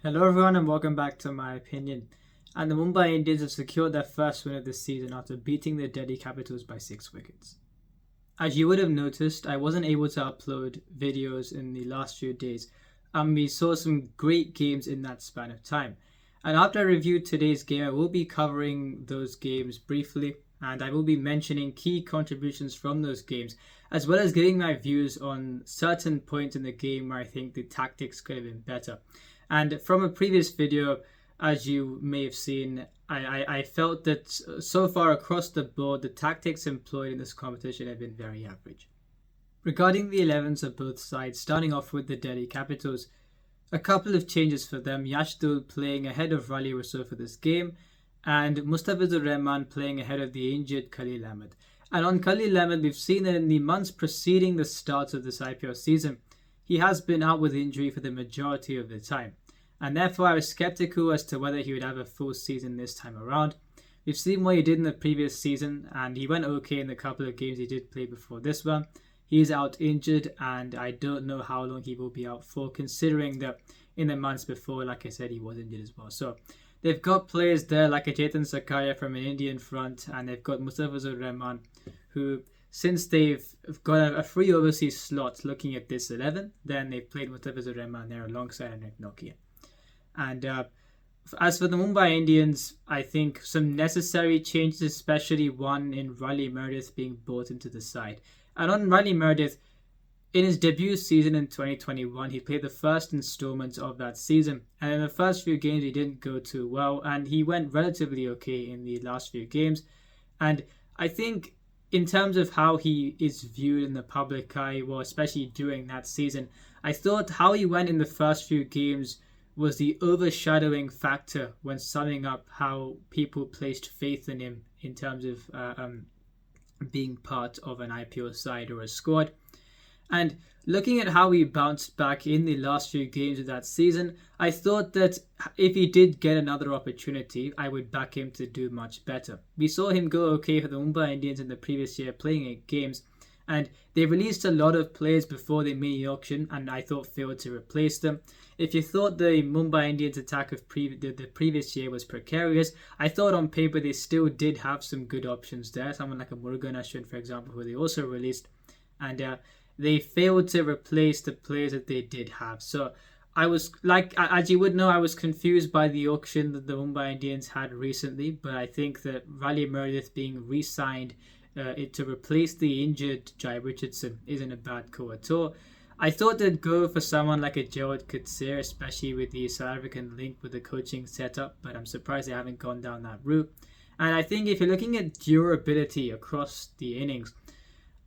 Hello everyone and welcome back to my opinion. And the Mumbai Indians have secured their first win of the season after beating the Delhi Capitals by 6 wickets. As you would have noticed, I wasn't able to upload videos in the last few days, and we saw some great games in that span of time. And after I reviewed today's game, I will be covering those games briefly, and I will be mentioning key contributions from those games, as well as giving my views on certain points in the game where I think the tactics could have been better. And from a previous video, as you may have seen, I felt that so far across the board, the tactics employed in this competition have been very average. Regarding the 11s of both sides, starting off with the Delhi Capitals, a couple of changes for them. Yashdul playing ahead of Raleigh Rousseau for this game, and Mustafizur Rahman playing ahead of the injured Khalil Ahmed. And on Khalil Ahmed, we've seen that in the months preceding the start of this IPL season, he has been out with injury for the majority of the time. And therefore I was skeptical as to whether he would have a full season this time around. We've seen what he did in the previous season, and he went okay in the couple of games he did play before this one. He is out injured, and I don't know how long he will be out for, considering that in the months before, like I said, he was injured as well. So they've got players there like a Chetan Sakaya from an Indian front, and they've got Mustafizur Rahman, who, since they've got a free overseas slot looking at this 11, then they've played Mustafizur Rahman there alongside Henrik Nokia. And as for the Mumbai Indians, I think some necessary changes, especially one in Riley Meredith being brought into the side. And on Riley Meredith, in his debut season in 2021, he played the first installment of that season. And in the first few games, he didn't go too well, and he went relatively okay in the last few games. And I think in terms of how he is viewed in the public eye, well, especially during that season, I thought how he went in the first few games was the overshadowing factor when summing up how people placed faith in him in terms of being part of an IPL side or a squad. And looking at how he bounced back in the last few games of that season, I thought that if he did get another opportunity, I would back him to do much better. We saw him go okay for the Mumbai Indians in the previous year, playing 8 games, and they released a lot of players before the mini auction, and I thought failed to replace them. If you thought the Mumbai Indians attack of the previous year was precarious, I thought on paper they still did have some good options there. Someone like a Murugan Ashwin, for example, who they also released, and they failed to replace the players that they did have. So I was, like, as you would know, I was confused by the auction that the Mumbai Indians had recently, but I think that Riley Meredith being re-signed to replace the injured Jai Richardson isn't a bad call at all. I thought they'd go for someone like a Gerald Katsir, especially with the South African link with the coaching setup, but I'm surprised they haven't gone down that route. And I think if you're looking at durability across the innings,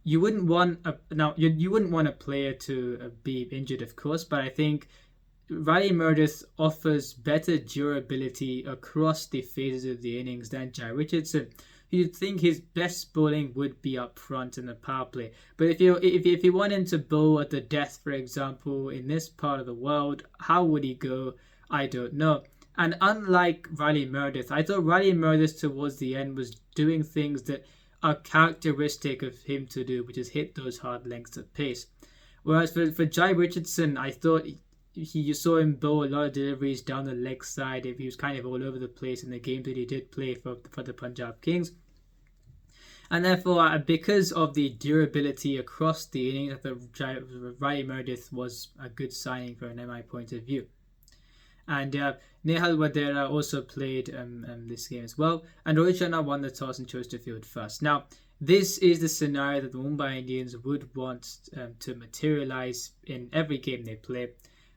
you wouldn't want you wouldn't want a player to be injured, of course, but I think Riley Meredith offers better durability across the phases of the innings than Jai Richardson. You'd think his best bowling would be up front in the power play. But if you want him to bowl at the death, for example, in this part of the world, how would he go? I don't know. And unlike Riley Meredith, I thought Riley Meredith towards the end was doing things that are characteristic of him to do, which is hit those hard lengths of pace. Whereas for Jai Richardson, I thought you saw him bowl a lot of deliveries down the leg side. He was kind of all over the place in the games that he did play for the Punjab Kings. And therefore, because of the durability across the innings, I thought Riley Meredith was a good signing from an MI point of view. And Nehal Wadera also played this game as well. And Rohit Sharma won the toss and chose to field first. Now, this is the scenario that the Mumbai Indians would want to materialize in every game they play.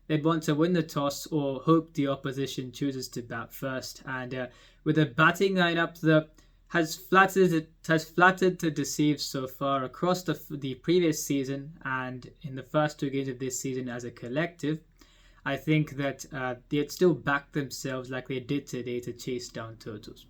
They'd want to win the toss or hope the opposition chooses to bat first. And with a batting lineup that has flattered to deceive so far across the previous season and in the first 2 games of this season as a collective, I think that they'd still back themselves like they did today to chase down totals.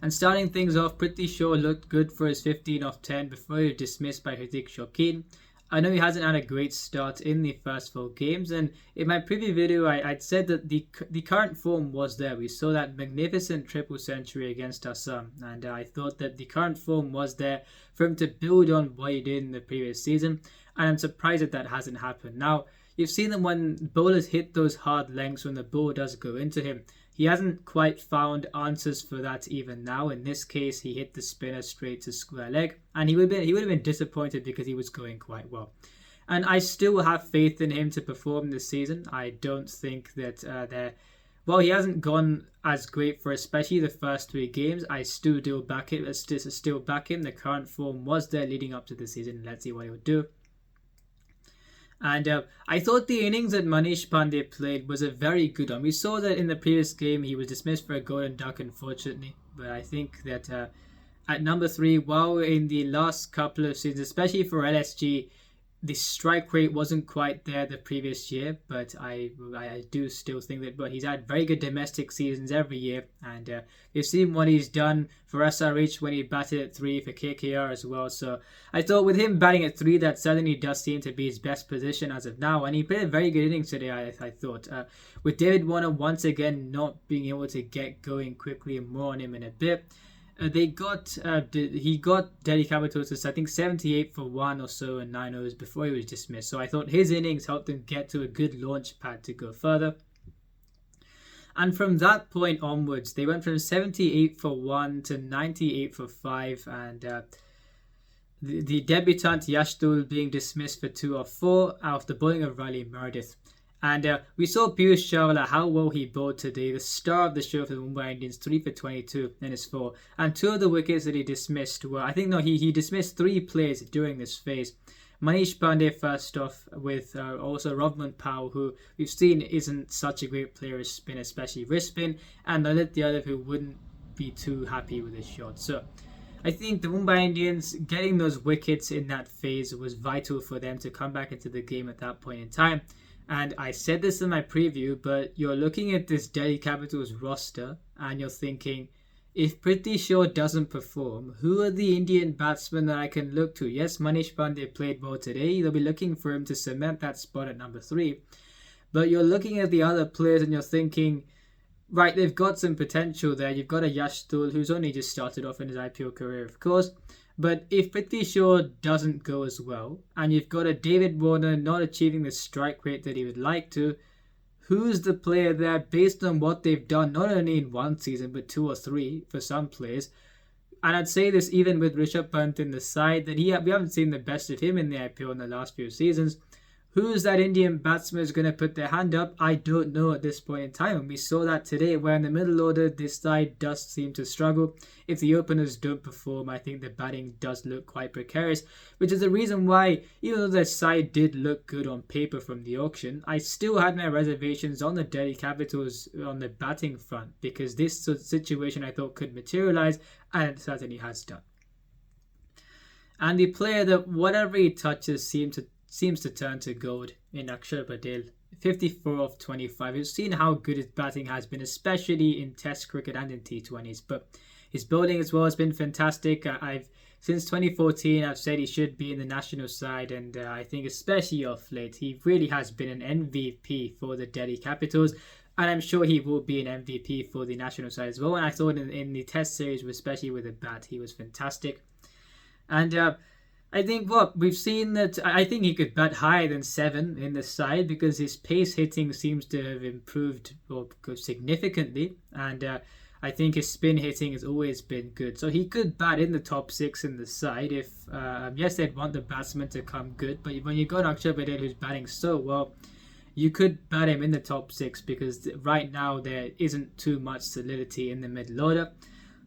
And starting things off, Prithvi Shaw looked good for his 15 off 10 before he was dismissed by Hrithik Shokeen. I know he hasn't had a great start in the first 4 games, and in my previous video I'd said that the current form was there. We saw that magnificent triple century against Assam, and I thought that the current form was there for him to build on what he did in the previous season, and I'm surprised that hasn't happened. Now, you've seen that when bowlers hit those hard lengths when the ball does go into him, he hasn't quite found answers for that even now. In this case, he hit the spinner straight to square leg, and he would have been disappointed because he was going quite well. And I still have faith in him to perform this season. I don't think that he hasn't gone as great for especially the first 3 games. I still back him. Still back him. The current form was there leading up to the season. Let's see what he would do. And I thought the innings that Manish Pandey played was a very good one. We saw that in the previous game he was dismissed for a golden duck, unfortunately. But I think that at number 3, while in the last couple of seasons, especially for LSG, the strike rate wasn't quite there the previous year, but I do still think that he's had very good domestic seasons every year, and you've seen what he's done for SRH when he batted at 3 for KKR as well. So I thought with him batting at 3, that certainly does seem to be his best position as of now, and he played a very good innings today. I thought with David Warner once again not being able to get going quickly, and more on him in a bit. He got Delhi Capitals to I think 78 for 1 or so and 9 overs before he was dismissed. So I thought his innings helped him get to a good launch pad to go further. And from that point onwards, they went from 78 for 1 to 98 for 5, and the debutant Yashdul being dismissed for 2 or 4 after bowling of Riley Meredith. And we saw Piyush Chawla, how well he bowled today, the star of the show for the Mumbai Indians, 3 for 22 in his 4. And 2 of the wickets that he dismissed were, he dismissed 3 players during this phase. Manish Pandey first off, with also Rovman Powell, who we've seen isn't such a great player as spin, especially wrist spin, and Lalit Yadav, who wouldn't be too happy with his shot. So I think the Mumbai Indians getting those wickets in that phase was vital for them to come back into the game at that point in time. And I said this in my preview, but you're looking at this Delhi Capitals roster and you're thinking, if Prithvi Shaw doesn't perform, who are the Indian batsmen that I can look to? Yes, Manish Pandey played well today. They'll be looking for him to cement that spot at number 3. But you're looking at the other players and you're thinking, right, they've got some potential there. You've got a Yashdul who's only just started off in his IPL career, of course. But if Prithvi Shaw doesn't go as well, and you've got a David Warner not achieving the strike rate that he would like to, who's the player there based on what they've done, not only in 1 season, but 2 or 3 for some players? And I'd say this even with Rishabh Pant in the side, that we haven't seen the best of him in the IPL in the last few seasons. Who's that Indian batsman who's going to put their hand up? I don't know at this point in time. And we saw that today, where in the middle order, this side does seem to struggle. If the openers don't perform, I think the batting does look quite precarious, which is the reason why, even though their side did look good on paper from the auction, I still had my reservations on the Delhi Capitals on the batting front, because this situation I thought could materialize, and it certainly has done. And the player that whatever he touches seems to turn to gold in Akshar Patel. 54 of 25. We've seen how good his batting has been, especially in Test cricket and in T20s. But his bowling as well has been fantastic. Since 2014, I've said he should be in the national side, and I think especially off late, he really has been an MVP for the Delhi Capitals, and I'm sure he will be an MVP for the national side as well. And I thought in the Test series, especially with the bat, he was fantastic. And I think we've seen that I think he could bat higher than 7 in the side, because his pace hitting seems to have improved significantly, and I think his spin hitting has always been good. So he could bat in the top 6 in the side if, yes, they'd want the batsman to come good, but when you've got Akshar Patel who's batting so well, you could bat him in the top 6, because right now there isn't too much solidity in the middle order.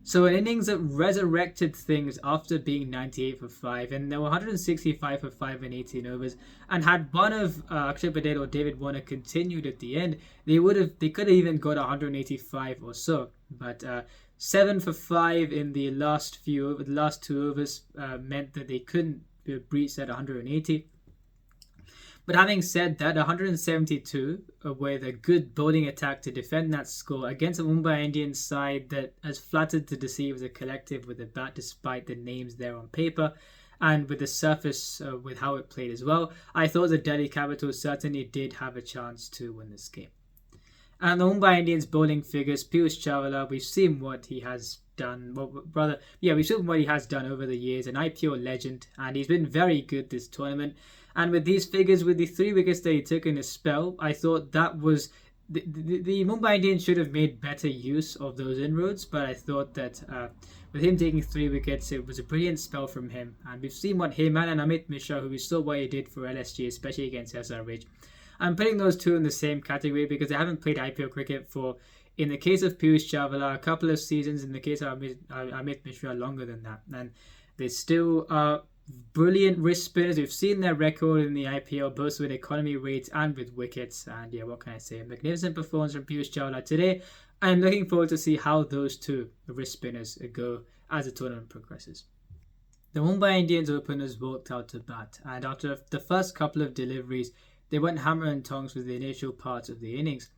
So an innings that resurrected things after being 98 for 5, and they were 165 for 5 in 18 overs, and had one of Akshar Patel or David Warner continued at the end, they could have even got 185 or so. But 7 for 5 in the last 2 overs meant that they couldn't breach that 180. But having said that, 172 with a good bowling attack to defend that score against a Mumbai Indians side that has flattered to deceive the collective with the bat, despite the names there on paper, and with the surface with how it played as well, I thought the Delhi Capitals certainly did have a chance to win this game. And the Mumbai Indians bowling figures, Piyush Chawla, we've seen what he has done. We've seen what he has done over the years, an IPL legend, and he's been very good this tournament. And with these figures, with the 3 wickets that he took in a spell, I thought that was the Mumbai Indians should have made better use of those inroads. But I thought that with him taking 3 wickets, it was a brilliant spell from him. And we've seen what him and Amit Mishra, who we saw what he did for LSG, especially against SRH. I'm putting those two in the same category because they haven't played IPL cricket for, in the case of Piyush Chawla, a couple of seasons. In the case of Amit Mishra, longer than that. And they still are brilliant wrist spinners. We've seen their record in the IPL, both with economy rates and with wickets. And yeah, what can I say? A magnificent performance from Piyush Chawla today. I'm looking forward to see how those two wrist spinners go as the tournament progresses. The Mumbai Indians openers walked out to bat, and after the first couple of deliveries, they went hammer and tongs with the initial part of the innings.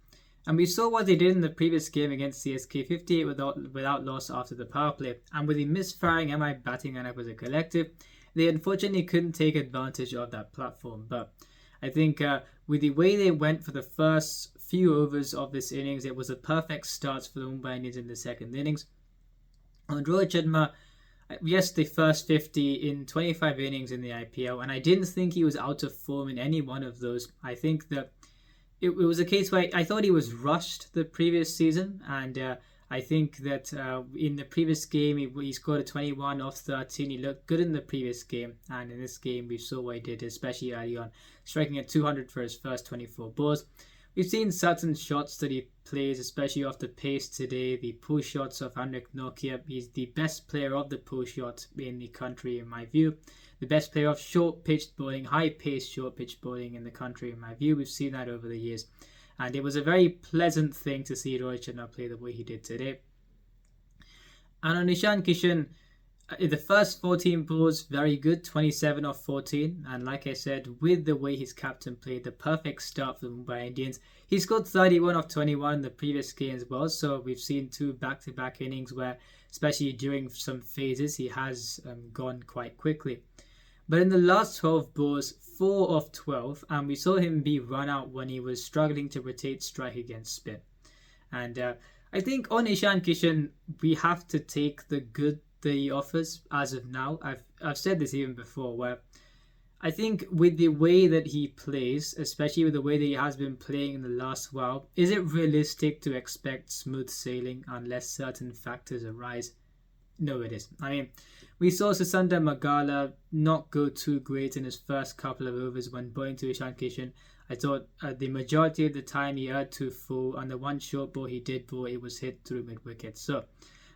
And we saw what they did in the previous game against CSK, 58 without loss after the power play. And with the misfiring MI batting lineup as a collective, they unfortunately couldn't take advantage of that platform. But I think with the way they went for the first few overs of this innings, it was a perfect start for the Mumbai Indians in the second innings. On Rohit Sharma, yes, the first 50 in 25 innings in the IPL, and I didn't think he was out of form in any one of those. I think that it was a case where I thought he was rushed the previous season, and I think that in the previous game he scored a 21 off 13. He looked good in the previous game, and in this game we saw what he did, especially early on, striking at 200 for his first 24 balls. We've seen certain shots that he plays, especially off the pace today. The pull shots of Henrik Nokia. He's the best player of the pull shot in the country, in my view. The best player of short-pitched bowling, high-paced short-pitch bowling in the country, in my view. We've seen that over the years. And it was a very pleasant thing to see Rohit Sharma play the way he did today. And on Ishan Kishan, in the first 14 balls, very good, 27 off 14. And like I said, with the way his captain played, the perfect start for the Mumbai Indians. He scored 31 off 21 in the previous game as well. So we've seen 2 back-to-back innings where, especially during some phases, he has gone quite quickly. But in the last 12 balls, 4 off 12, and we saw him be run out when he was struggling to rotate strike against spin. And I think on Ishan Kishan, we have to take the good that he offers as of now. I've said this even before, where I think with the way that he plays, especially with the way that he has been playing in the last while, is it realistic to expect smooth sailing unless certain factors arise? No, it isn't. I mean, we saw Sasunda Magala not go too great in his first couple of overs when bowling to Ishan Kishan. I thought the majority of the time he had 2 full, and the one short ball he did bowl, it was hit through mid-wicket. So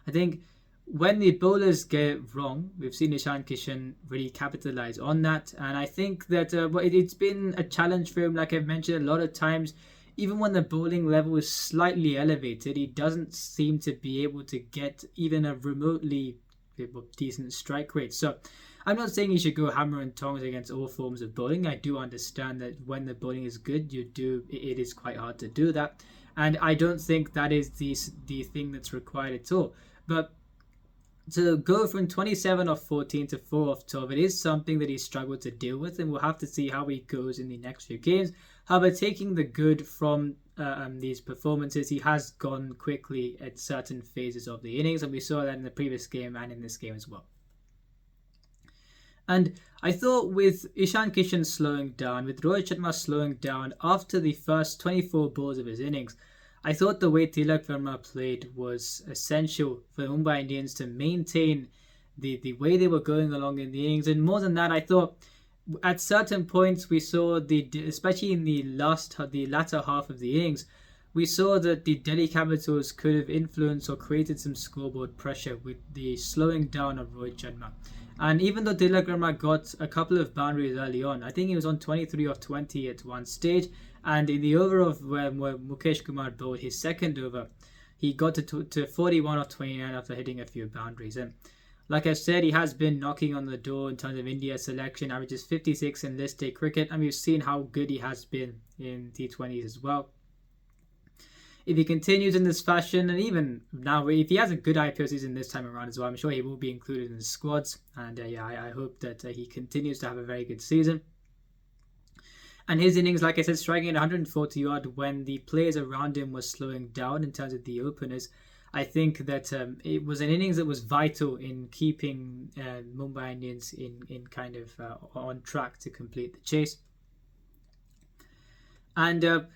I think when the bowlers get it wrong, we've seen Ishan Kishan really capitalize on that. And I think that it's been a challenge for him, like I've mentioned a lot of times. Even when the bowling level is slightly elevated, he doesn't seem to be able to get even a remotely decent strike rate. So I'm not saying he should go hammer and tongs against all forms of bowling. I do understand that when the bowling is good, it is quite hard to do that. And I don't think that is the thing that's required at all. But to go from 27 off 14 to 4 off 12, it is something that he's struggled to deal with, and we'll have to see how he goes in the next few games. However, taking the good from these performances, he has gone quickly at certain phases of the innings, and we saw that in the previous game and in this game as well. And I thought with Ishan Kishan slowing down, with Rohit Sharma slowing down after the first 24 balls of his innings, I thought the way Tilak Verma played was essential for the Mumbai Indians to maintain the way they were going along in the innings. And more than that, I thought at certain points we saw, especially in the latter half of the innings, we saw that the Delhi Capitals could have influenced or created some scoreboard pressure with the slowing down of Rohit Sharma. And even though Tilak Verma got a couple of boundaries early on, I think he was on 23 of 20 at one stage. And in the over of where Mukesh Kumar bowled his second over, he got to 41 of 29 after hitting a few boundaries. And like I said, he has been knocking on the door in terms of India selection, averages 56 in list day cricket, and we've seen how good he has been in T20s as well. If he continues in this fashion, and even now, if he has a good IPL season this time around as well, I'm sure he will be included in the squads. And I hope that he continues to have a very good season. And his innings, like I said, striking at 140 odd when the players around him were slowing down in terms of the openers. I think that it was an innings that was vital in keeping Mumbai Indians in kind of on track to complete the chase. And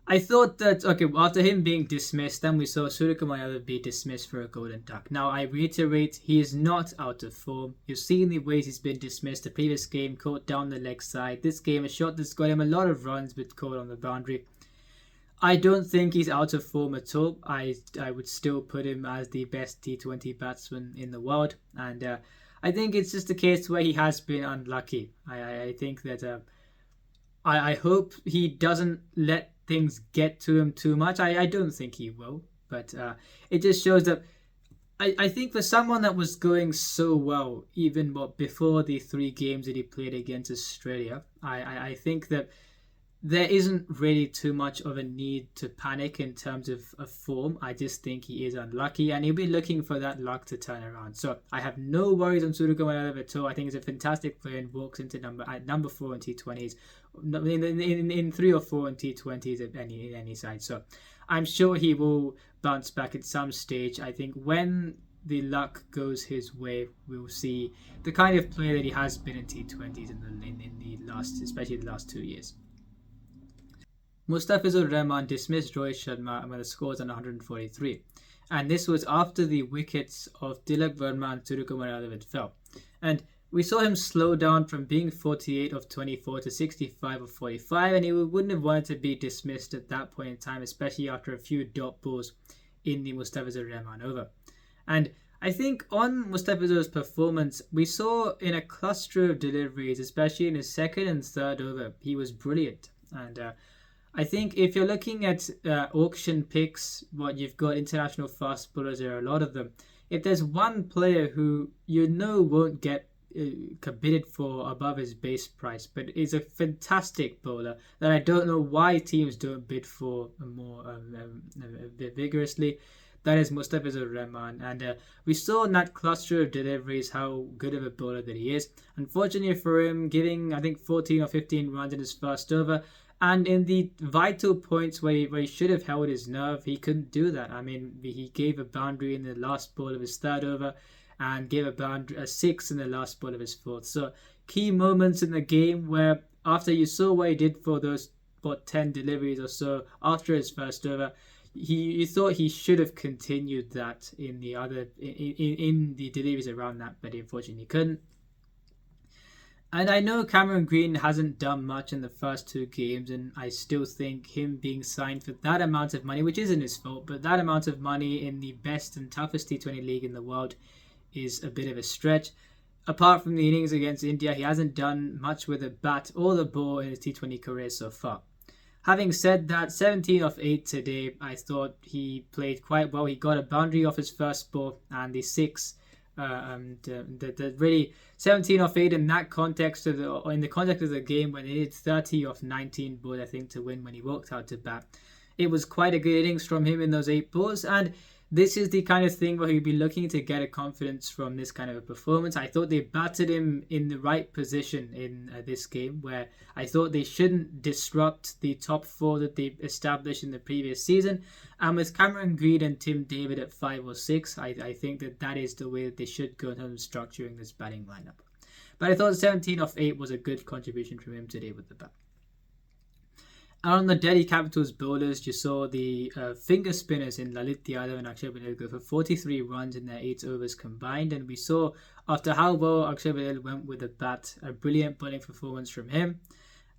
I thought that, okay, after him being dismissed, then we saw Suryakumar Yadav be dismissed for a golden duck. Now, I reiterate, he is not out of form. You've seen the ways he's been dismissed. The previous game, caught down the leg side. This game, a shot that's got him a lot of runs, but caught on the boundary. I don't think he's out of form at all. I would still put him as the best T20 batsman in the world. And I think it's just a case where he has been unlucky. I think that I hope he doesn't let things get to him too much. I don't think he will. But it just shows that I think for someone that was going so well, even before the 3 games that he played against Australia, I think that there isn't really too much of a need to panic in terms of form. I just think he is unlucky and he'll be looking for that luck to turn around. So I have no worries on Suryakumar Yadav at all. I think he's a fantastic player and walks into number 4 in T20s, in 3 or 4 in T20s in any side. So I'm sure he will bounce back at some stage. I think when the luck goes his way, we'll see the kind of player that he has been in T20s in the last, especially the last 2 years. Mustafizur Rahman dismissed Rohit Sharma when the score was on 143, and this was after the wickets of Tilak Verma and Suryakumar Yadav fell. And we saw him slow down from being 48 of 24 to 65 of 45, and he wouldn't have wanted to be dismissed at that point in time, especially after a few dot balls in the Mustafizur Rahman over. And I think on Mustafizur's performance, we saw in a cluster of deliveries, especially in his second and third over, he was brilliant. And I think if you're looking at auction picks, you've got international fast bowlers, there are a lot of them. If there's one player who won't get bid for above his base price, but is a fantastic bowler that I don't know why teams don't bid for more vigorously, that is Mustafizur Rahman. And we saw in that cluster of deliveries how good of a bowler that he is. Unfortunately for him, giving I think 14 or 15 runs in his first over, and in the vital points where he should have held his nerve, he couldn't do that. I mean, he gave a boundary in the last ball of his third over and gave a 6 in the last ball of his fourth. So key moments in the game where after you saw what he did for those 10 deliveries or so after his first over, you thought he should have continued that in the other in the deliveries around that, but unfortunately he couldn't. And I know Cameron Green hasn't done much in the first 2 games, and I still think him being signed for that amount of money, which isn't his fault, but that amount of money in the best and toughest T20 league in the world is a bit of a stretch. Apart from the innings against India, he hasn't done much with the bat or the ball in his T20 career so far. Having said that, 17 of 8 today, I thought he played quite well. He got a boundary off his first ball, and the 6 really 17 of 8 in that context in the context of the game when he did 30 of 19 balls, I think, to win when he walked out to bat. It was quite a good innings from him in those 8 balls, and this is the kind of thing where he'd be looking to get a confidence from this kind of a performance. I thought they batted him in the right position in this game, where I thought they shouldn't disrupt the top 4 that they established in the previous season. And with Cameron Green and Tim David at 5 or 6, I think that is the way that they should go in terms of structuring this batting lineup. But I thought 17 of 8 was a good contribution from him today with the bat. And on the Delhi Capitals bowlers, you saw the finger spinners in Lalit Yadav and Akshay Patel go for 43 runs in their 8 overs combined. And we saw, after how well Akshay Patel went with the bat, a brilliant bowling performance from him.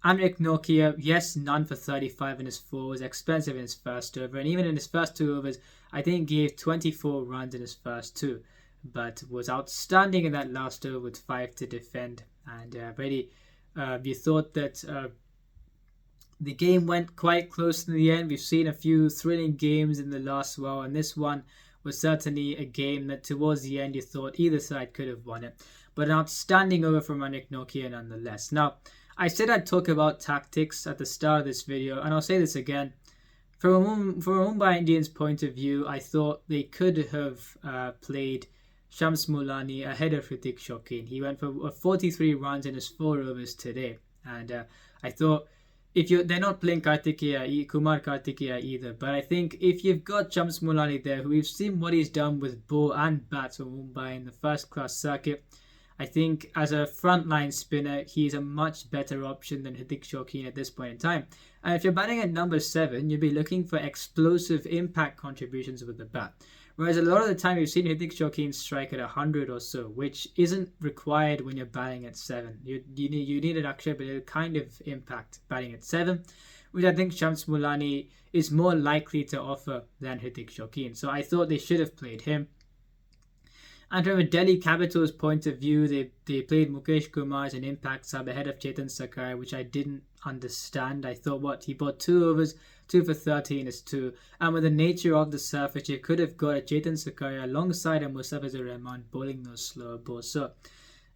Amrik Nokia, yes, none for 35 in his 4, was expensive in his first over. And even in his first 2 overs, I think gave 24 runs in his first 2. But was outstanding in that last over with 5 to defend. And really, you thought that the game went quite close in the end. We've seen a few thrilling games in the last while, and this one was certainly a game that towards the end you thought either side could have won it. But an outstanding over from Amrik Nokia nonetheless. Now, I said I'd talk about tactics at the start of this video, and I'll say this again. From a Mumbai Indians point of view, I thought they could have played Shams Mulani ahead of Hrithik Shokeen. He went for 43 runs in his 4 overs today, and I thought they're not playing Kumar Kartikeya either, but I think if you've got Shams Mulani there, who we've seen what he's done with ball and bat for Mumbai in the first class circuit, I think as a frontline spinner, he's a much better option than Hitesh Shokeen at this point in time. And if you're batting at number 7, you'll be looking for explosive impact contributions with the bat. Whereas a lot of the time we've seen Hitesh Shokeen strike at 100 or so, which isn't required when you're batting at 7. You need an actual kind of impact batting at 7, which I think Shams Mulani is more likely to offer than Hitesh Shokeen. So I thought they should have played him. And from a Delhi Capitals point of view, they played Mukesh Kumar as an impact sub ahead of Chetan Sakai, which I didn't understand. I thought, he bought 2 overs, 2 for 13 is 2. And with the nature of the surface, you could have got a Chetan Sakai alongside a Mustafizur Rahman bowling those slower balls. So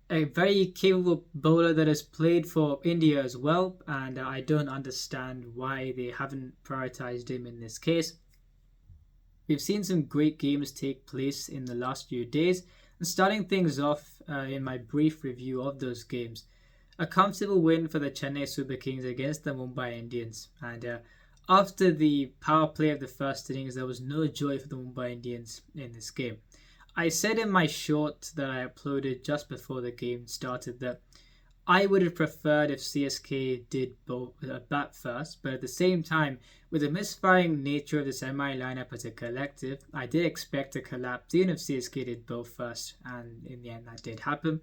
a very capable bowler that has played for India as well. And I don't understand why they haven't prioritized him in this case. We've seen some great games take place in the last few days, and starting things off in my brief review of those games, a comfortable win for the Chennai Super Kings against the Mumbai Indians. And after the power play of the first innings, there was no joy for the Mumbai Indians in this game. I said in my short that I uploaded just before the game started that I would have preferred if CSK did bat first, but at the same time, with the misfiring nature of the semi lineup as a collective, I did expect a collapse even if CSK did both first, and in the end that did happen.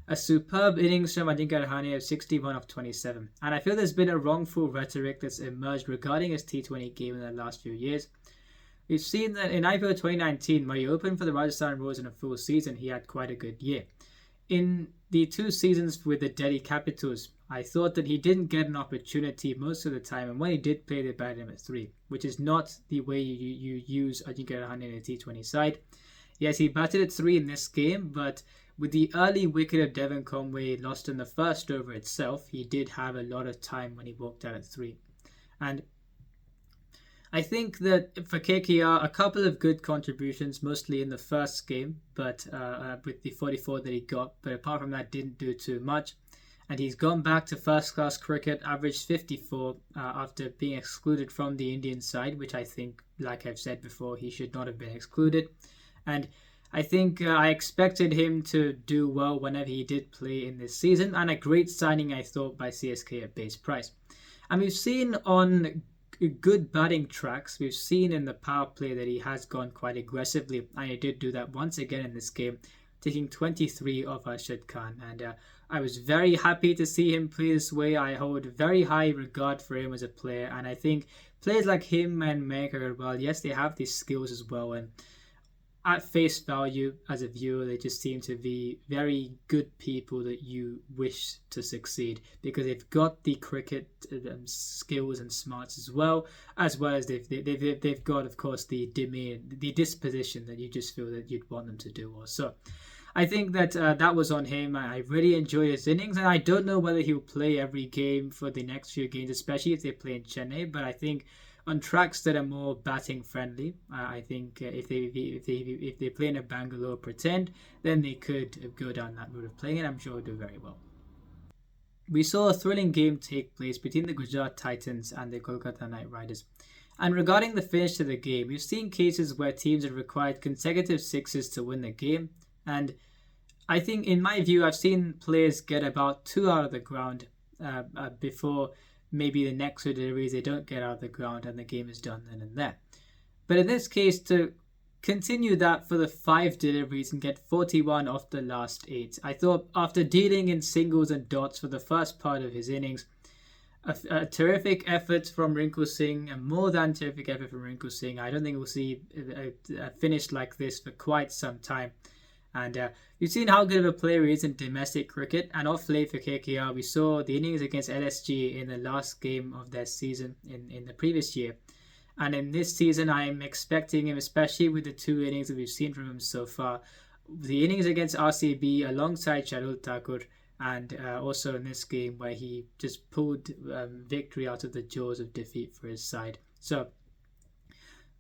A superb innings from Ajinkya Rahane of 61 of 27, and I feel there's been a wrongful rhetoric that's emerged regarding his T20 game in the last few years. We've seen that in IPL 2019, where he opened for the Rajasthan Royals in a full season, he had quite a good year. In the 2 seasons with the Delhi Capitals, I thought that he didn't get an opportunity most of the time, and when he did play, they batted him at 3, which is not the way you use Ajinkya Rahane in a T20 side. Yes, he batted at 3 in this game, but with the early wicket of Devon Conway lost in the first over itself, he did have a lot of time when he walked out at 3. And I think that for KKR, a couple of good contributions, mostly in the first game, but with the 44 that he got. But apart from that, didn't do too much. And he's gone back to first-class cricket, averaged 54 after being excluded from the Indian side, which I think, like I've said before, he should not have been excluded. And I think I expected him to do well whenever he did play in this season, and a great signing, I thought, by CSK at base price. And we've seen on good batting tracks, we've seen in the power play that he has gone quite aggressively, and he did do that once again in this game, taking 23 off Arshad Khan. And I was very happy to see him play this way. I hold very high regard for him as a player, and I think players like him and Mayank Agarwal, yes, they have these skills as well, and at face value as a viewer, they just seem to be very good people that you wish to succeed, because they've got the cricket skills and smarts as well as they've got, of course, the demeanor, the disposition that you just feel that you'd want them to do also. I think that that was on him. I really enjoyed his innings, and I don't know whether he'll play every game for the next few games, especially if they play in Chennai, but I think on tracks that are more batting friendly, I think if they play in a Bangalore pretend, then they could go down that route of playing, and I'm sure he'll do very well. We saw a thrilling game take place between the Gujarat Titans and the Kolkata Knight Riders. And regarding the finish to the game, we've seen cases where teams have required consecutive sixes to win the game, and I think, in my view, I've seen players get about 2 out of the ground before maybe the next 2 deliveries they don't get out of the ground and the game is done then and there. But in this case, to continue that for the 5 deliveries and get 41 off the last 8, I thought after dealing in singles and dots for the first part of his innings, a terrific effort from Rinku Singh, a more than terrific effort from Rinku Singh. I don't think we'll see a finish like this for quite some time. And you've seen how good of a player he is in domestic cricket. And off late for KKR, we saw the innings against LSG in the last game of their season in the previous year. And in this season, I'm expecting him, especially with the 2 innings that we've seen from him so far, the innings against RCB alongside Shardul Thakur, and also in this game where he just pulled victory out of the jaws of defeat for his side. So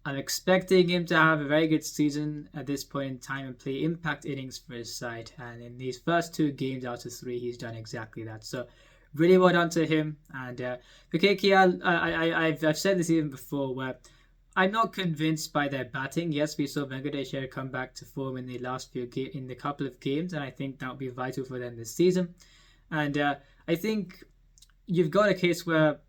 I'm expecting him to have a very good season at this point in time and play impact innings for his side. And in these first 2 games out of 3, he's done exactly that. So really well done to him. And for KKR, I've said this even before, where I'm not convinced by their batting. Yes, we saw Venkatesh Iyer come back to form in the last in the couple of games, and I think that will be vital for them this season. And I think you've got a case where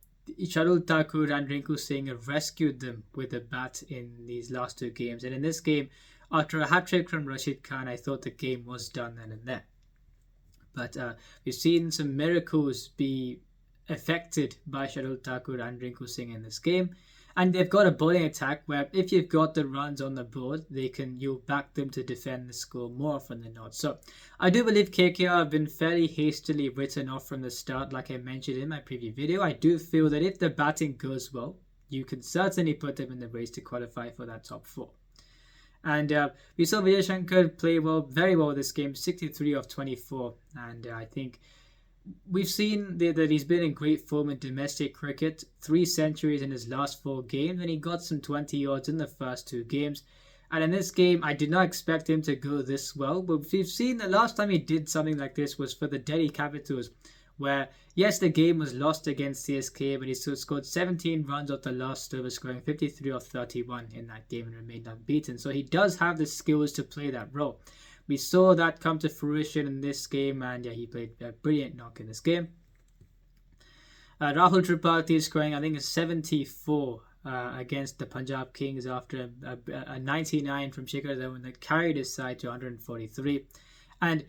Shardul Thakur and Rinku Singh have rescued them with a bat in these last 2 games. And in this game, after a hat-trick from Rashid Khan, I thought the game was done then and there. But we've seen some miracles be affected by Shardul Thakur and Rinku Singh in this game. And they've got a bowling attack where if you've got the runs on the board, you'll back them to defend the score more often than not. So I do believe KKR have been fairly hastily written off from the start, like I mentioned in my previous video. I do feel that if the batting goes well, you can certainly put them in the race to qualify for that top 4. And we saw Vijay Shankar play very well this game, 63 of 24. And I think we've seen that he's been in great form in domestic cricket, 3 centuries in his last 4 games, and he got some 20 yards in the first 2 games. And in this game, I did not expect him to go this well, but we've seen the last time he did something like this was for the Delhi Capitals, where, yes, the game was lost against CSK, but he still scored 17 runs off the last over, scoring 53 of 31 in that game and remained unbeaten. So he does have the skills to play that role. We saw that come to fruition in this game, and he played a brilliant knock in this game. Rahul Tripathi is scoring, I think, a 74 against the Punjab Kings after a 99 from Shikhar Dhawan that carried his side to 143. And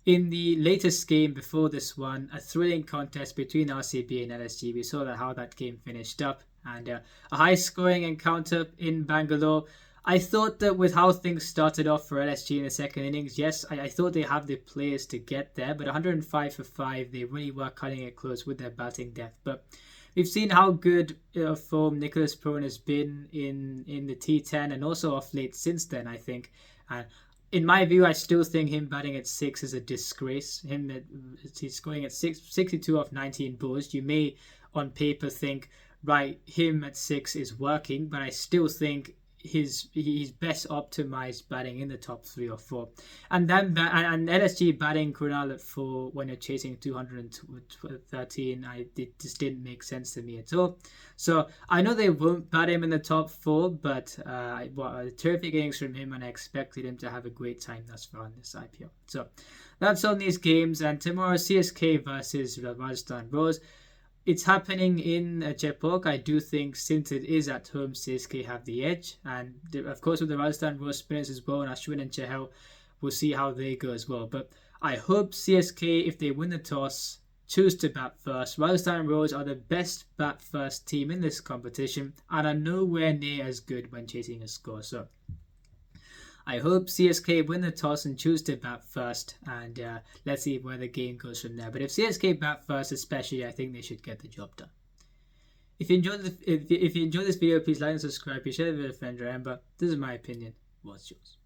in the latest game before this one, a thrilling contest between RCB and LSG. We saw how that game finished up, and a high-scoring encounter in Bangalore. I thought that with how things started off for LSG in the second innings, yes, I thought they have the players to get there, but 105 for 5, they really were cutting it close with their batting depth. But we've seen how good form Nicholas Puran has been in the T10 and also off late since then, I think. In my view, I still think him batting at 6 is a disgrace. He's scoring at 62 off 19 balls. You may, on paper, think, right, him at 6 is working, but I still think he's best optimized batting in the top 3 or 4, and then and LSG batting Krunal at 4 when you're chasing 213, it just didn't make sense to me at all. So I know they won't bat him in the top 4, but terrific innings from him, and I expected him to have a great time thus far in this IPL. So that's on these games, and tomorrow CSK versus Rajasthan Royals. It's happening in Jaipur. I do think since it is at home, CSK have the edge. And of course with the Rajasthan Royals spinners as well, and Ashwin and Chahal, we'll see how they go as well. But I hope CSK, if they win the toss, choose to bat first. Rajasthan Royals are the best bat first team in this competition and are nowhere near as good when chasing a score. So I hope CSK win the toss and choose to bat first, and let's see where the game goes from there. But if CSK bat first especially, I think they should get the job done. If you enjoyed this video, please like and subscribe. Please share it with a friend. Remember, this is my opinion. What's yours?